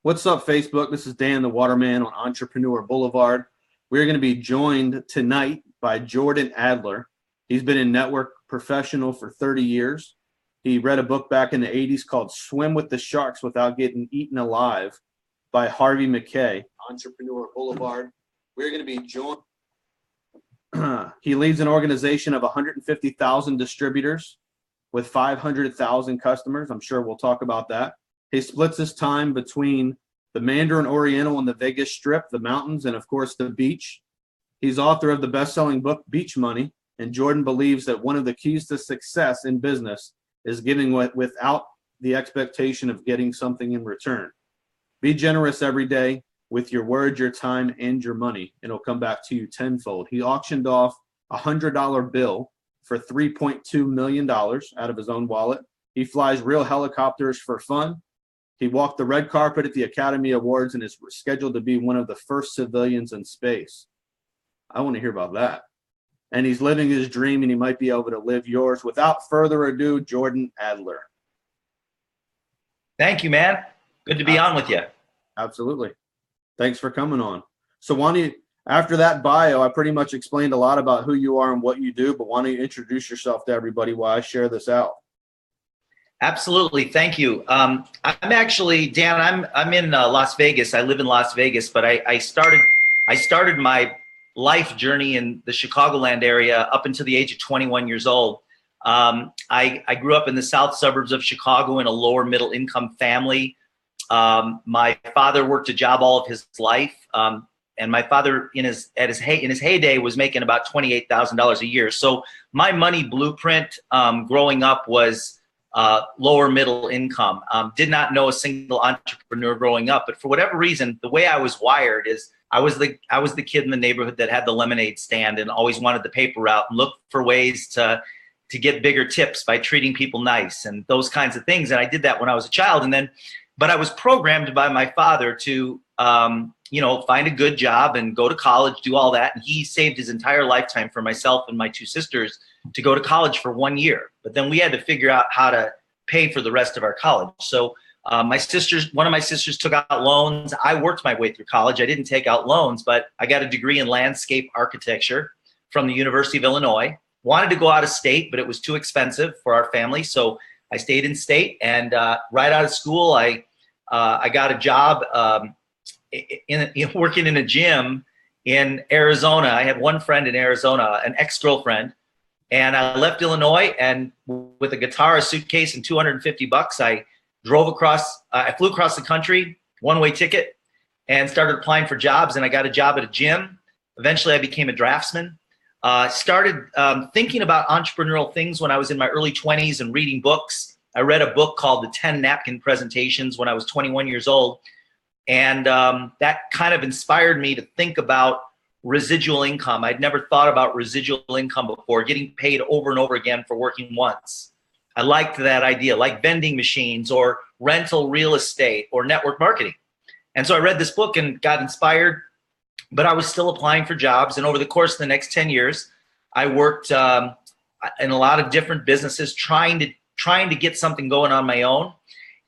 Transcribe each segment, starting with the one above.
What's up, Facebook? This is Dan, the Waterman on Entrepreneur Boulevard. We're going to be joined tonight by Jordan Adler. He's been in network professional for 30 years. He read a book back in the 80s called Swim with the Sharks Without Getting Eaten Alive by Harvey McKay. Entrepreneur Boulevard. We're going to be joined. He leads an organization of 150,000 distributors with 500,000 customers. I'm sure we'll talk about that. He splits his time between the Mandarin Oriental and the Vegas Strip, the mountains, and of course the beach. He's author of the best-selling book, Beach Money, and Jordan believes that one of the keys to success in business is giving without the expectation of getting something in return. Be generous every day with your word, your time, and your money, and it'll come back to you tenfold. He auctioned off a $100 bill for $3.2 million out of his own wallet. He flies real helicopters for fun. He walked the red carpet at the Academy Awards and is scheduled to be one of the first civilians in space. I want to hear about that. And he's living his dream, and he might be able to live yours. Without further ado, Jordan Adler. Thank you, man. Good to be on with you. Absolutely. Thanks for coming on. So why don't you, after that bio, I pretty much explained a lot about who you are and what you do, but why don't you introduce yourself to everybody while I share this out? Absolutely. Thank you. I'm actually, Dan, I'm in Las Vegas. I live in Las Vegas, but I started my life journey in the Chicagoland area up until the age of 21 years old. I grew up in the south suburbs of Chicago in a lower middle income family. My father worked a job all of his life. And my father in his heyday was making about $28,000 a year. So my money blueprint growing up was lower middle income. Did not know a single entrepreneur growing up, but for whatever reason, the way I was wired is I was the kid in the neighborhood that had the lemonade stand and always wanted the paper route and looked for ways to get bigger tips by treating people nice and those kinds of things. And I did that when I was a child. But I was programmed by my father to find a good job and go to college, do all that. And he saved his entire lifetime for myself and my two sisters to go to college for 1 year. But then we had to figure out how to pay for the rest of our college. So one of my sisters took out loans. I worked my way through college. I didn't take out loans, but I got a degree in landscape architecture from the University of Illinois. Wanted to go out of state, but it was too expensive for our family. So I stayed in state, and right out of school, I got a job working in a gym in Arizona. I had one friend in Arizona, an ex-girlfriend, and I left Illinois, and with a guitar, a suitcase, and $250, I flew across the country, one-way ticket, and started applying for jobs, and I got a job at a gym. Eventually, I became a draftsman. Started thinking about entrepreneurial things when I was in my early 20s and reading books. I read a book called The 10 Napkin Presentations when I was 21 years old. And that kind of inspired me to think about residual income. I'd never thought about residual income before, getting paid over and over again for working once. I liked that idea, like vending machines or rental real estate or network marketing. And so I read this book and got inspired, but I was still applying for jobs. And over the course of the next 10 years, I worked in a lot of different businesses trying to get something going on my own.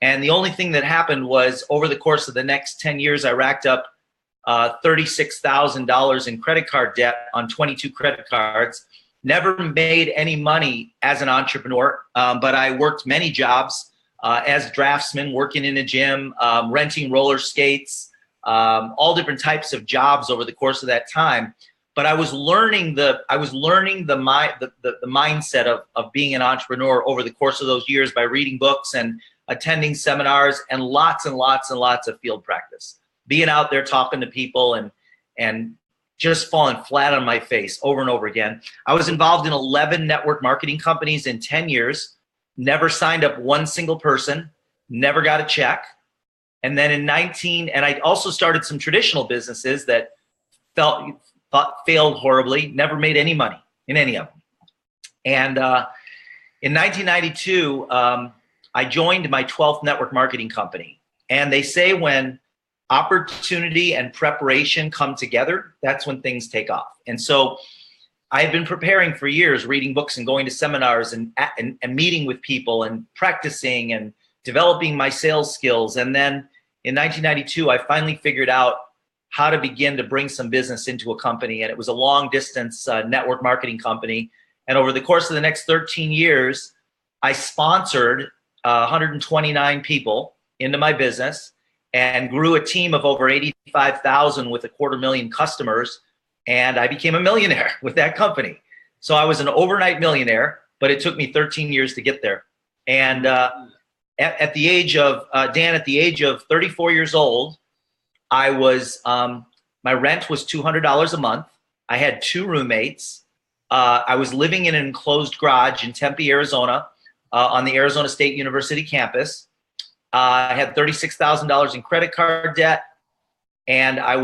And the only thing that happened was over the course of the next 10 years, I racked up $36,000 in credit card debt on 22 credit cards. Never made any money as an entrepreneur, but I worked many jobs as a draftsman, working in a gym, renting roller skates, all different types of jobs over the course of that time. But I was learning the mindset of being an entrepreneur over the course of those years by reading books and attending seminars and lots and lots and lots of field practice, being out there talking to people and just falling flat on my face over and over again. I was involved in 11 network marketing companies in 10 years, never signed up one single person, never got a check. And then and I also started some traditional businesses that failed horribly, never made any money in any of them. And in 1992, I joined my 12th network marketing company. And they say when opportunity and preparation come together, that's when things take off. And so I had been preparing for years, reading books and going to seminars and meeting with people and practicing and developing my sales skills. And then in 1992, I finally figured out how to begin to bring some business into a company. And it was a long distance network marketing company. And over the course of the next 13 years, I sponsored 129 people into my business and grew a team of over 85,000 with 250,000 customers. And I became a millionaire with that company. So I was an overnight millionaire, but it took me 13 years to get there. And at the age of, Dan, at the age of 34 years old, I was, my rent was $200 a month. I had 2 roommates. I was living in an enclosed garage in Tempe, Arizona, on the Arizona State University campus. I had $36,000 in credit card debt, and I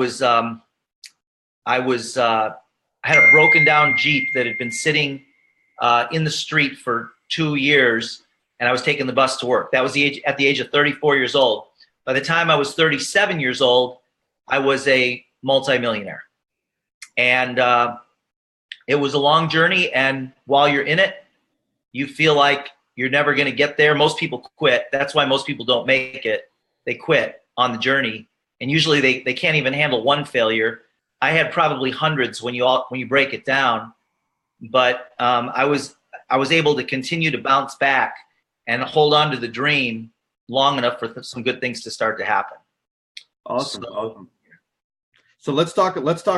had a broken down Jeep that had been sitting in the street for 2 years, and I was taking the bus to work. That was at the age of 34 years old. By the time I was 37 years old, I was a multimillionaire. And it was a long journey, and while you're in it, you feel like you're never going to get there. Most people quit. That's why most people don't make it. They quit on the journey, and usually they can't even handle one failure. I had probably hundreds when you break it down, but I was able to continue to bounce back and hold on to the dream long enough for some good things to start to happen. Awesome. Awesome. So let's talk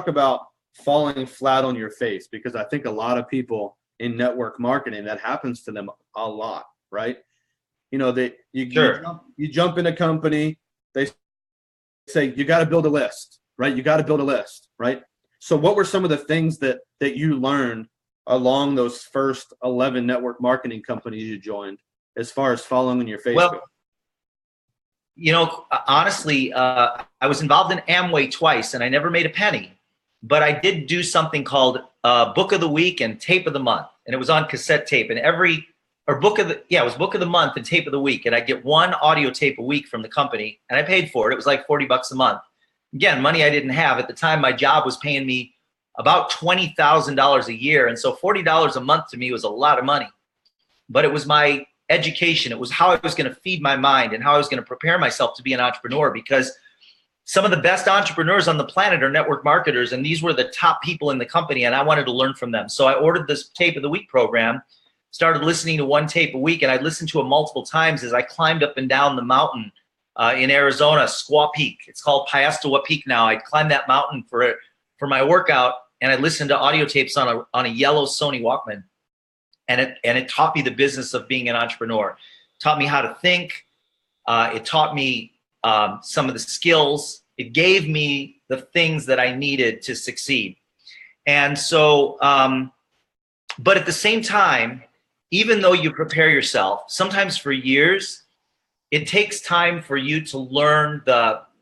about falling flat on your face, because I think a lot of people in network marketing, that happens to them a lot, right? You know, you jump in a company, they say, you got to build a list, right? You got to build a list, right? So what were some of the things that you learned along those first 11 network marketing companies you joined, as far as falling on your face? Well, you know, honestly, I was involved in Amway twice, and I never made a penny. But I did do something called Book of the Week and Tape of the Month, and it was on cassette tape. And it was Book of the Month and Tape of the Week, and I get 1 audio tape a week from the company, and I paid for it. It was like $40 a month. Again, money I didn't have at the time. My job was paying me about $20,000 a year, and so $40 a month to me was a lot of money. But it was my education. It was how I was going to feed my mind and how I was going to prepare myself to be an entrepreneur, because some of the best entrepreneurs on the planet are network marketers, and these were the top people in the company, and I wanted to learn from them. So I ordered this Tape of the Week program, started listening to 1 tape a week, and I listened to it multiple times as I climbed up and down the mountain in Arizona, Squaw Peak. It's called Piastawa Peak now. I climbed that mountain for my workout, and I listened to audio tapes on a yellow Sony Walkman, and it taught me the business of being an entrepreneur. It taught me how to think. It taught me some of the skills. It gave me the things that I needed to succeed. And so, but at the same time, even though you prepare yourself, sometimes for years, it takes time for you to learn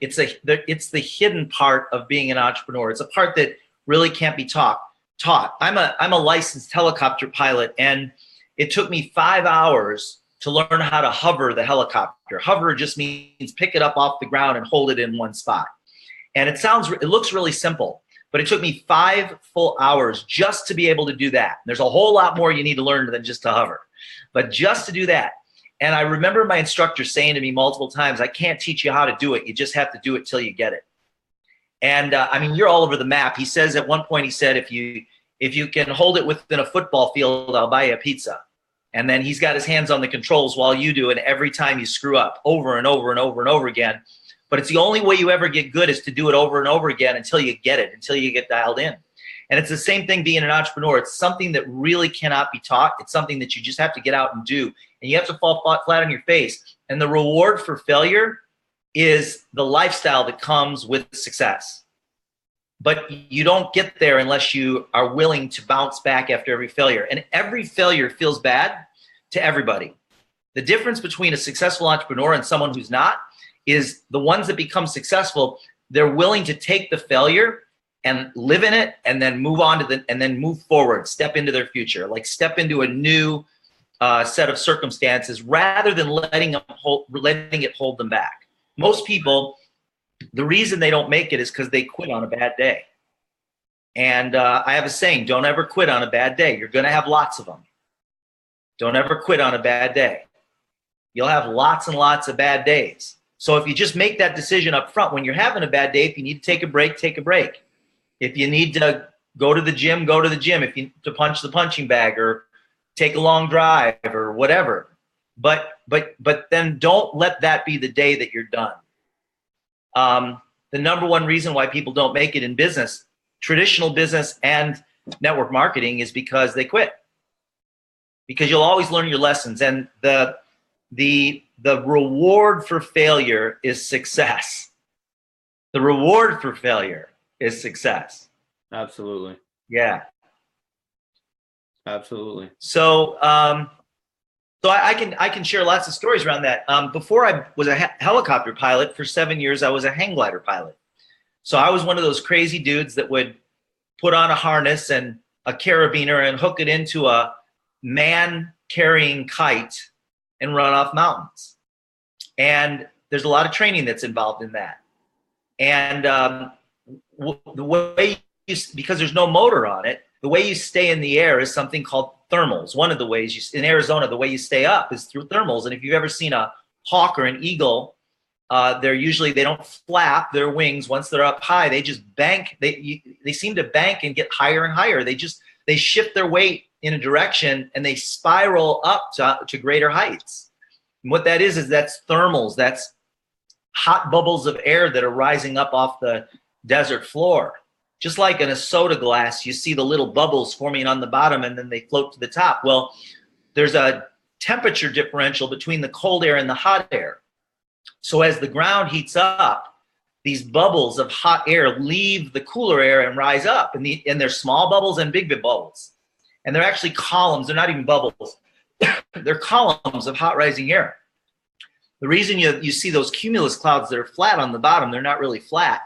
it's the hidden part of being an entrepreneur. It's a part that really can't be taught. I'm a licensed helicopter pilot, and it took me 5 hours to learn how to hover the helicopter. Hover just means pick it up off the ground and hold it in one spot. And it looks really simple, but it took me 5 full hours just to be able to do that. There's a whole lot more you need to learn than just to hover, but just to do that. And I remember my instructor saying to me multiple times, I can't teach you how to do it. You just have to do it till you get it. And I mean, you're all over the map. He says at one point, he said, if you can hold it within a football field, I'll buy you a pizza. And then he's got his hands on the controls while you do, and every time you screw up over and over and over and over again. But it's the only way you ever get good is to do it over and over again until you get it, until you get dialed in. And it's the same thing being an entrepreneur. It's something that really cannot be taught. It's something that you just have to get out and do. And you have to fall flat on your face. And the reward for failure is the lifestyle that comes with success. But you don't get there unless you are willing to bounce back after every failure. And every failure feels bad to everybody. The difference between a successful entrepreneur and someone who's not is the ones that become successful, they're willing to take the failure and live in it and then move on and then move forward, step into their future, like step into a new set of circumstances rather than letting it hold them back. Most people, the reason they don't make it is because they quit on a bad day. And I have a saying, don't ever quit on a bad day. You're going to have lots of them. Don't ever quit on a bad day. You'll have lots and lots of bad days. So if you just make that decision up front, when you're having a bad day, if you need to take a break, take a break. If you need to go to the gym, go to the gym. If you need to punch the punching bag or take a long drive or whatever. But then don't let that be the day that you're done. The number one reason why people don't make it in business, traditional business and network marketing, is because they quit. Because you'll always learn your lessons, and the reward for failure is success. The reward for failure is success. Absolutely. Yeah. Absolutely. So, so I can share lots of stories around that. Before I was a helicopter pilot, for 7 years, I was a hang glider pilot. So I was one of those crazy dudes that would put on a harness and a carabiner and hook it into a man-carrying kite and run off mountains. And there's a lot of training that's involved in that. And the way because there's no motor on it, the way you stay in the air is something called thermals. One of the ways in Arizona, the way you stay up is through thermals. And if you've ever seen a hawk or an eagle, they don't flap their wings once they're up high. They just bank. They seem to bank and get higher and higher. They shift their weight in a direction and they spiral up to greater heights. And what that is that's thermals. That's hot bubbles of air that are rising up off the desert floor. Just like in a soda glass, you see the little bubbles forming on the bottom and then they float to the top. Well, there's a temperature differential between the cold air and the hot air. So as the ground heats up, these bubbles of hot air leave the cooler air and rise up. And there's small bubbles and big bubbles. And they're actually columns. They're not even bubbles. They're columns of hot rising air. The reason you see those cumulus clouds that are flat on the bottom, they're not really flat.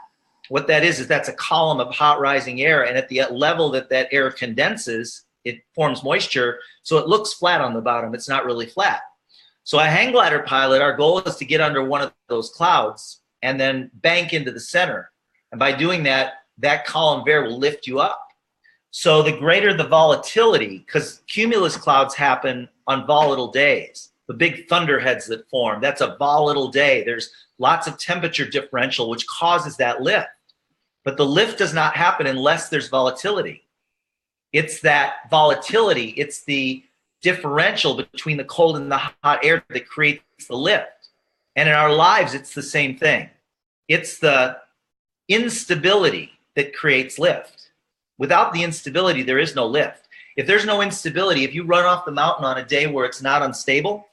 What that is that's a column of hot rising air. And at the level that air condenses, it forms moisture. So it looks flat on the bottom. It's not really flat. So a hang glider pilot, our goal is to get under one of those clouds and then bank into the center. And by doing that, that column of air will lift you up. So the greater the volatility, because cumulus clouds happen on volatile days, the big thunderheads that form, that's a volatile day. There's lots of temperature differential, which causes that lift. But the lift does not happen unless there's volatility. It's that volatility, it's the differential between the cold and the hot air that creates the lift. And in our lives, it's the same thing. It's the instability that creates lift. Without the instability, there is no lift. If there's no instability, if you run off the mountain on a day where it's not unstable,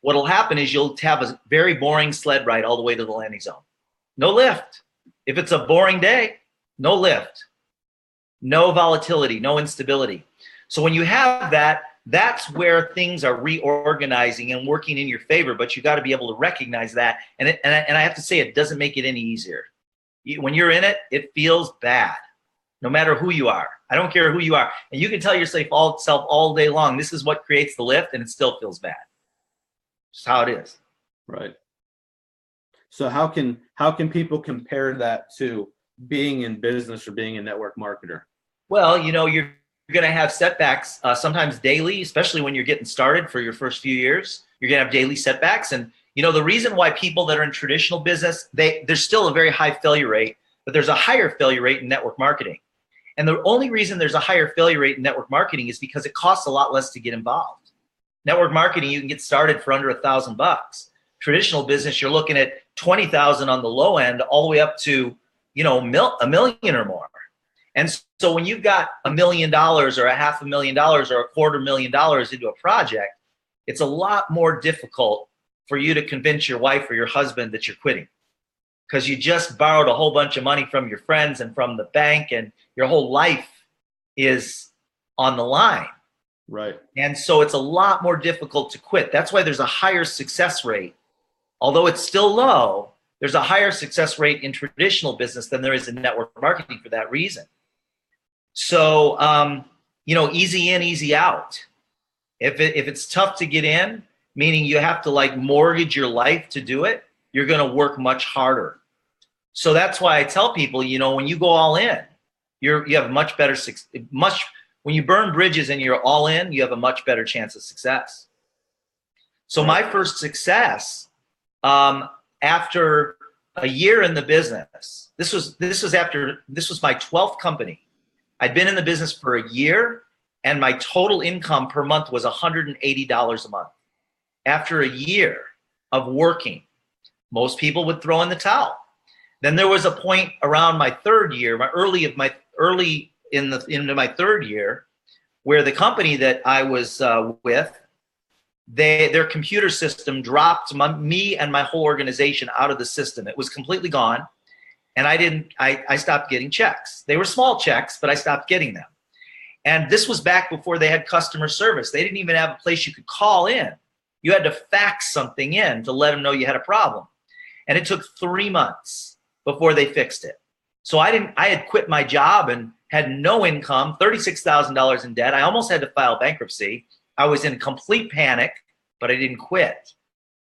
what'll happen is you'll have a very boring sled ride all the way to the landing zone. No lift. If it's a boring day, no lift, no volatility, no instability. So when you have that, that's where things are reorganizing and working in your favor, but you got to be able to recognize that. And I have to say, it doesn't make it any easier. When you're in it, it feels bad, no matter who you are. I don't care who you are. And you can tell yourself all day long, this is what creates the lift, and it still feels bad. Just how it is. Right. So how can people compare that to being in business or being a network marketer? Well, you're going to have setbacks sometimes daily, especially when you're getting started for your first few years. You're going to have daily setbacks. And, the reason why people that are in traditional business, there's still a very high failure rate, but there's a higher failure rate in network marketing. And the only reason there's a higher failure rate in network marketing is because it costs a lot less to get involved. Network marketing, you can get started for under $1,000. Traditional business, you're looking at 20,000 on the low end, all the way up to, $1 million or more. And so when you've got $1 million or $500,000 or $250,000 into a project, it's a lot more difficult for you to convince your wife or your husband that you're quitting, because you just borrowed a whole bunch of money from your friends and from the bank, and your whole life is on the line. Right. And so it's a lot more difficult to quit. That's why there's a higher success rate. Although it's still low, there's a higher success rate in traditional business than there is in network marketing for that reason. So, easy in, easy out. If it's tough to get in, meaning you have to mortgage your life to do it, you're going to work much harder. So that's why I tell people, when you go all in, you have a much better when you burn bridges and you're all in, you have a much better chance of success. So my first success, after a year in the business, this was my 12th company. I'd been in the business for a year, and my total income per month was $180 a month. After a year of working, most people would throw in the towel. Then there was a point around my third year, into my third year, where the company that I was with, their computer system dropped me and my whole organization out of the system. It was completely gone. And I stopped getting checks. They were small checks, but I stopped getting them. And this was back before they had customer service. They didn't even have a place you could call in. You had to fax something in to let them know you had a problem. And it took 3 months before they fixed it. So I had quit my job and had no income, $36,000 in debt. I almost had to file bankruptcy. I was in complete panic, but I didn't quit.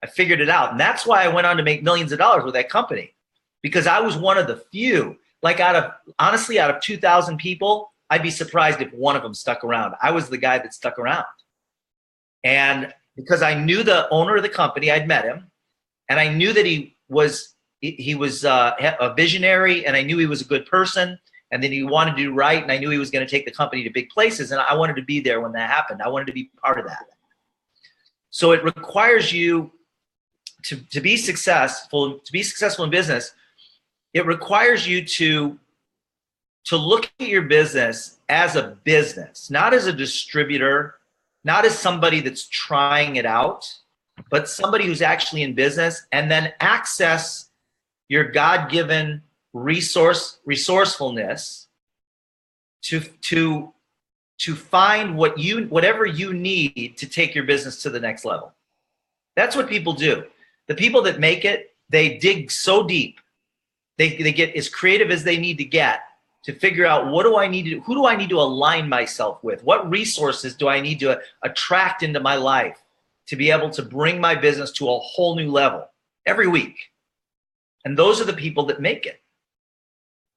I figured it out. And that's why I went on to make millions of dollars with that company, because I was one of the few. Like out of 2,000 people, I'd be surprised if one of them stuck around. I was the guy that stuck around. And because I knew the owner of the company, I'd met him, and I knew that he was a visionary, and I knew he was a good person, and then he wanted to do right, and I knew he was going to take the company to big places, and I wanted to be there when that happened. I wanted to be part of that. So it requires you to be successful in business. It requires you to look at your business as a business, not as a distributor, not as somebody that's trying it out, but somebody who's actually in business, and then access your God-given resourcefulness to find whatever you need to take your business to the next level. That's what people do. The people that make it, they dig so deep. They get as creative as they need to get to figure out who do I need to align myself with? What resources do I need to attract into my life to be able to bring my business to a whole new level every week? And those are the people that make it.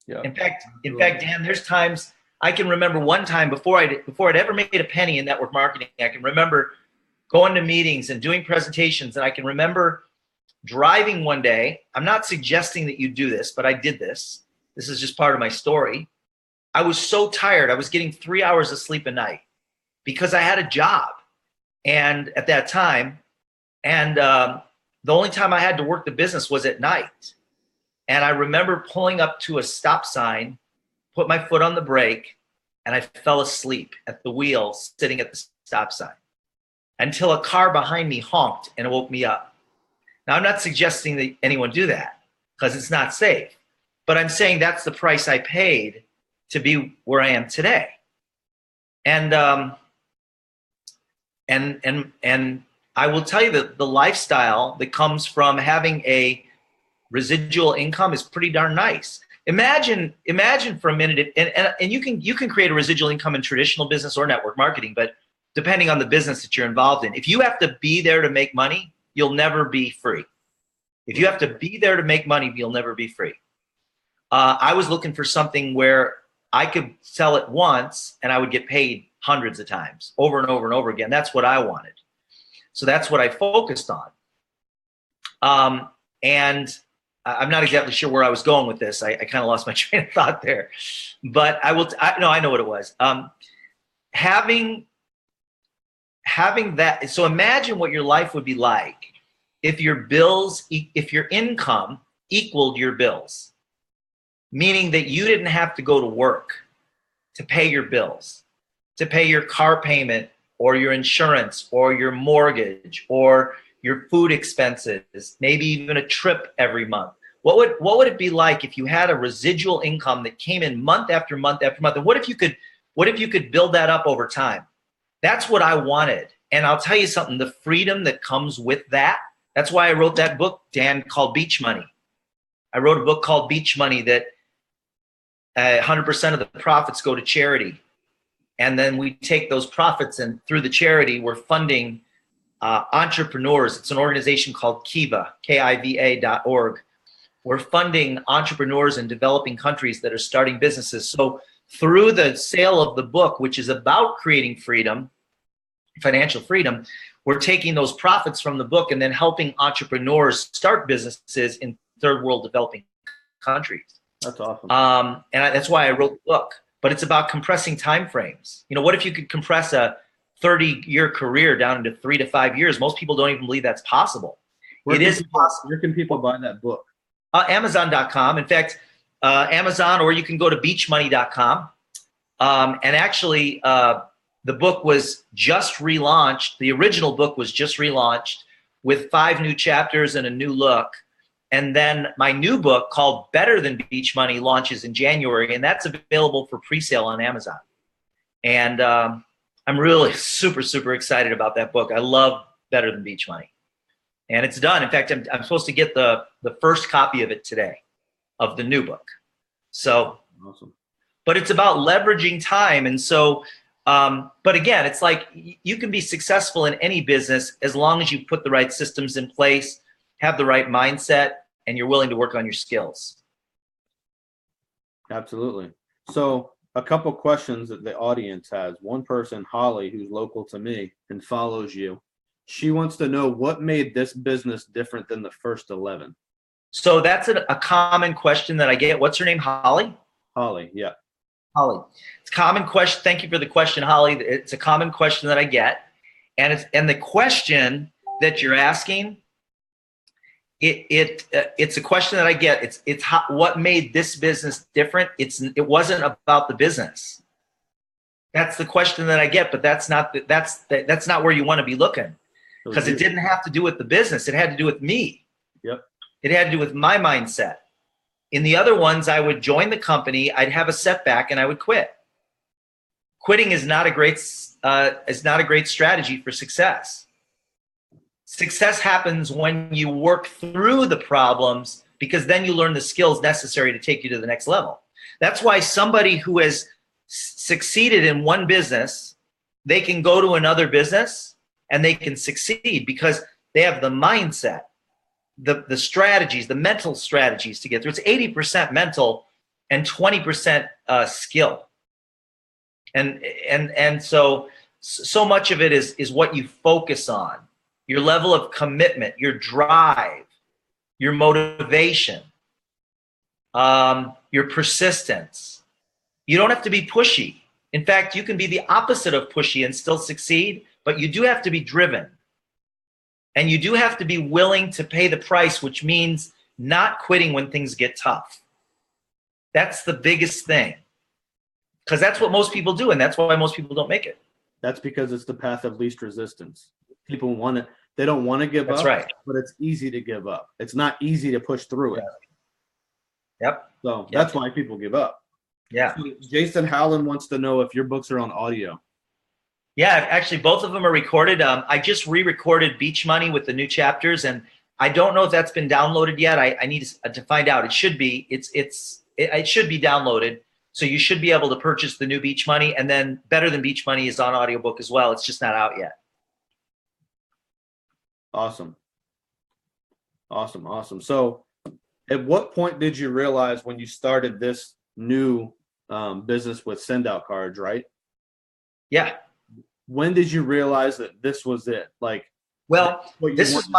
Yeah. In fact, Dan, there's times I can remember one time before I'd ever made a penny in network marketing. I can remember going to meetings and doing presentations, and I can remember driving one day. I'm not suggesting that you do this, but I did this. This is just part of my story. I was so tired. I was getting 3 hours of sleep a night because I had a job, and at that time, and the only time I had to work the business was at night. And I remember pulling up to a stop sign, put my foot on the brake, and I fell asleep at the wheel sitting at the stop sign until a car behind me honked and it woke me up. Now, I'm not suggesting that anyone do that because it's not safe, but I'm saying that's the price I paid to be where I am today. And I will tell you that the lifestyle that comes from having a residual income is pretty darn nice. Imagine for a minute, and you can create a residual income in traditional business or network marketing, but depending on the business that you're involved in, if you have to be there to make money, you'll never be free. If you have to be there to make money, you'll never be free. I was looking for something where I could sell it once and I would get paid hundreds of times over and over and over again. That's what I wanted. So that's what I focused on. And I'm not exactly sure where I was going with this. I kind of lost my train of thought there, but I know what it was. Having that. So imagine what your life would be like if your income equaled your bills, meaning that you didn't have to go to work to pay your bills, to pay your car payment or your insurance or your mortgage or your food expenses, maybe even a trip every month. What would it be like if you had a residual income that came in month after month after month? And what if you could build that up over time? That's what I wanted. And I'll tell you something, the freedom that comes with that, that's why I wrote that book, Dan, called Beach Money. I wrote a book called Beach Money that 100% of the profits go to charity. And then we take those profits and through the charity, we're funding entrepreneurs. It's an organization called Kiva, KIVA.org. We're funding entrepreneurs in developing countries that are starting businesses. So through the sale of the book, which is about creating freedom, financial freedom, we're taking those profits from the book and then helping entrepreneurs start businesses in third world developing countries. That's awesome. That's why I wrote the book. But it's about compressing time frames. You know, what if you could compress a 30-year career down into 3 to 5 years? Most people don't even believe that's possible. It is possible. Where can people buy that book? Amazon.com. In fact, Amazon, or you can go to beachmoney.com. And actually, the book was just relaunched. The original book was just relaunched with 5 new chapters and a new look. And then my new book called Better Than Beach Money launches in January, and that's available for pre-sale on Amazon. And I'm really super, super excited about that book. I love Better Than Beach Money. And it's done. In fact, I'm supposed to get the first copy of it today, of the new book. So, awesome. But it's about leveraging time. And so, but again, it's like you can be successful in any business as long as you put the right systems in place, have the right mindset, and you're willing to work on your skills. Absolutely. So a couple questions that the audience has. One person, Holly, who's local to me and follows you, she wants to know what made this business different than the first 11. So that's a common question that I get. What's her name? Holly? Holly, yeah. Holly. It's a common question. Thank you for the question, Holly. It's a common question that I get. And the question that you're asking, it's a question that I get. It's what made this business different. It wasn't about the business. That's the question that I get, but that's not where you want to be looking, because it didn't have to do with the business. It had to do with me. Yep. It had to do with my mindset. In the other ones, I would join the company, I'd have a setback, and I would quit. Quitting is not a great strategy for success. Success happens when you work through the problems, because then you learn the skills necessary to take you to the next level. That's why somebody who has succeeded in one business, they can go to another business and they can succeed because they have the mindset, the strategies, the mental strategies to get through. It's 80% mental and 20% skill. And so much of it is what you focus on. Your level of commitment, your drive, your motivation, your persistence. You don't have to be pushy. In fact, you can be the opposite of pushy and still succeed, but you do have to be driven. And you do have to be willing to pay the price, which means not quitting when things get tough. That's the biggest thing, because that's what most people do, and that's why most people don't make it. That's because it's the path of least resistance. People want it. They don't want to give up. That's right. But it's easy to give up. It's not easy to push through it. Yep. So that's why people give up. Yeah. So Jason Howland wants to know if your books are on audio. Yeah, actually, both of them are recorded. I just re-recorded Beach Money with the new chapters, and I don't know if that's been downloaded yet. I need to find out. It should be. It should be downloaded. So you should be able to purchase the new Beach Money, and then Better Than Beach Money is on audiobook as well. It's just not out yet. Awesome. So at what point did you realize when you started this new business with send out cards, right? Yeah. When did you realize that this was it? Well, this is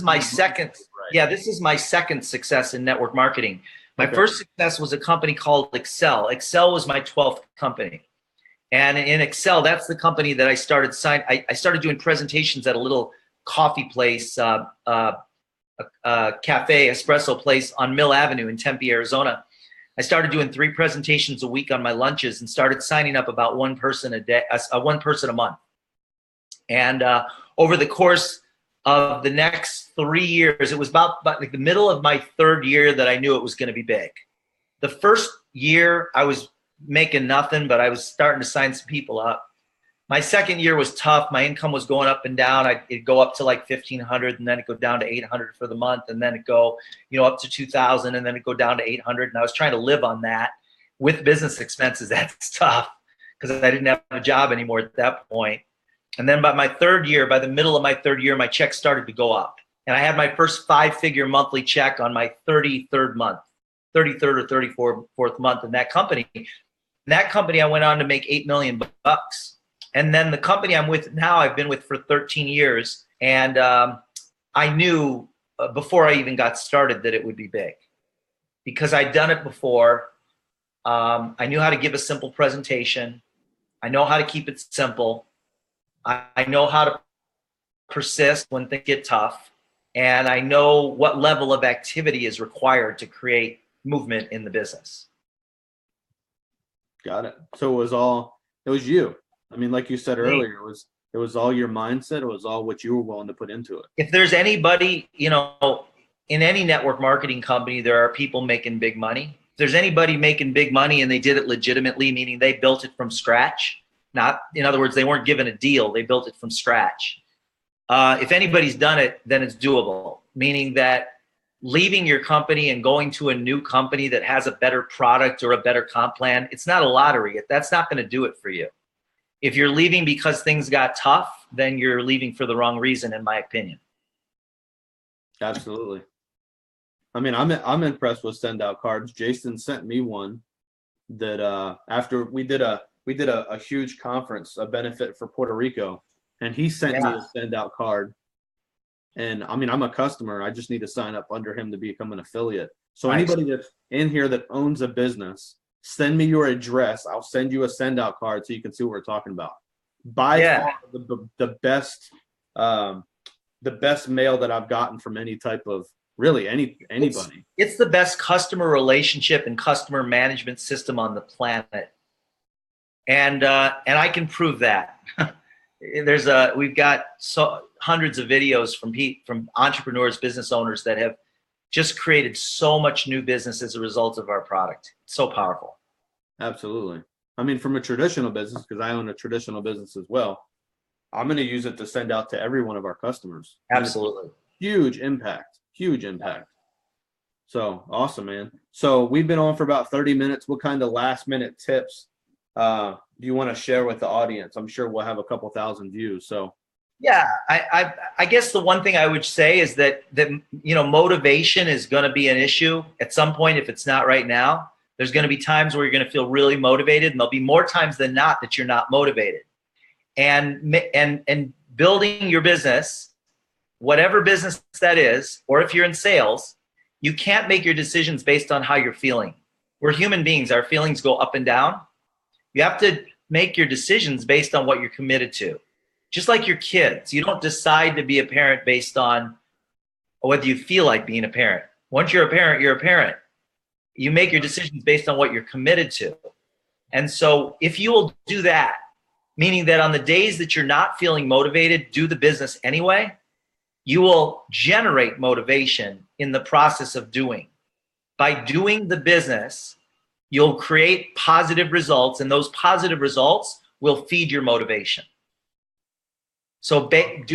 my second. Right. Yeah, this is my second success in network marketing. My first success was a company called Excel. Excel was my 12th company. And in Excel, that's the company that I started I started doing presentations at a little coffee place, cafe, espresso place on Mill Avenue in Tempe, Arizona. I started doing 3 presentations a week on my lunches and started signing up about one person a month. And over the course of the next 3 years, it was about like the middle of my 3rd year that I knew it was going to be big. The first year I was making nothing, but I was starting to sign some people up. My 2nd year was tough. My income was going up and down. It'd go up to like 1,500, and then it'd go down to 800 for the month, and then it'd go, up to 2,000, and then it'd go down to 800. And I was trying to live on that with business expenses. That's tough because I didn't have a job anymore at that point. And then by my 3rd year, by the middle of my 3rd year, my check started to go up. And I had my first 5-figure monthly check on my 33rd month, 33rd or 34th month in that company. In that company, I went on to make $8 million And then the company I'm with now, I've been with for 13 years. And I knew before I even got started that it would be big because I'd done it before. I knew how to give a simple presentation. I know how to keep it simple. I know how to persist when things get tough. And I know what level of activity is required to create movement in the business. Got it. So it was you. I mean, like you said earlier, it was all your mindset. It was all what you were willing to put into it. If there's anybody, in any network marketing company, there are people making big money. If there's anybody making big money and they did it legitimately, meaning they built it from scratch, not, in other words, they weren't given a deal, they built it from scratch. If anybody's done it, then it's doable, meaning that leaving your company and going to a new company that has a better product or a better comp plan, it's not a lottery. That's not going to do it for you. If you're leaving because things got tough, then you're leaving for the wrong reason, in my opinion. Absolutely. I mean, I'm impressed with send out cards. Jason sent me one that after we did a huge conference, a benefit for Puerto Rico, and he sent me a send out card. And I mean, I'm a customer. I just need to sign up under him to become an affiliate. So anybody that's in here that owns a business, send me your address. I'll send you a send out card so you can see what we're talking about. By far the best mail that I've gotten from any type of anybody. It's the best customer relationship and customer management system on the planet. And I can prove that. We've got hundreds of videos from entrepreneurs, business owners that have just created so much new business as a result of our product. It's so powerful. Absolutely. I mean, from a traditional business, because I own a traditional business as well, I'm going to use it to send out to every one of our customers. Absolutely. Huge impact. So awesome, man. So we've been on for about 30 minutes. What kind of last minute tips do you want to share with the audience? I'm sure we'll have a couple thousand views. So yeah, I guess the one thing I would say is that motivation is going to be an issue at some point. If it's not right now, there's going to be times where you're going to feel really motivated, and there'll be more times than not that you're not motivated. And building your business, whatever business that is, or if you're in sales, you can't make your decisions based on how you're feeling. We're human beings. Our feelings go up and down. You have to make your decisions based on what you're committed to. Just like your kids, you don't decide to be a parent based on whether you feel like being a parent. Once you're a parent, you're a parent. You make your decisions based on what you're committed to. And so if you will do that, meaning that on the days that you're not feeling motivated, do the business anyway, you will generate motivation in the process of doing. By doing the business, you'll create positive results, and those positive results will feed your motivation. So make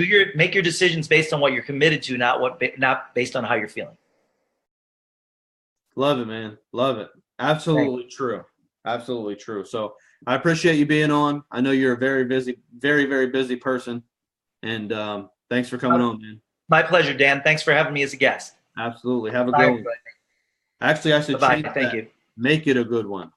your decisions based on what you're committed to, not based on how you're feeling. Love it, man. Love it. Absolutely true. Absolutely true. So I appreciate you being on. I know you're a very busy, very, very busy person. And thanks for coming on, man. My pleasure, Dan. Thanks for having me as a guest. Absolutely. Have a good one. Actually, I should change that. Thank you. Make it a good one.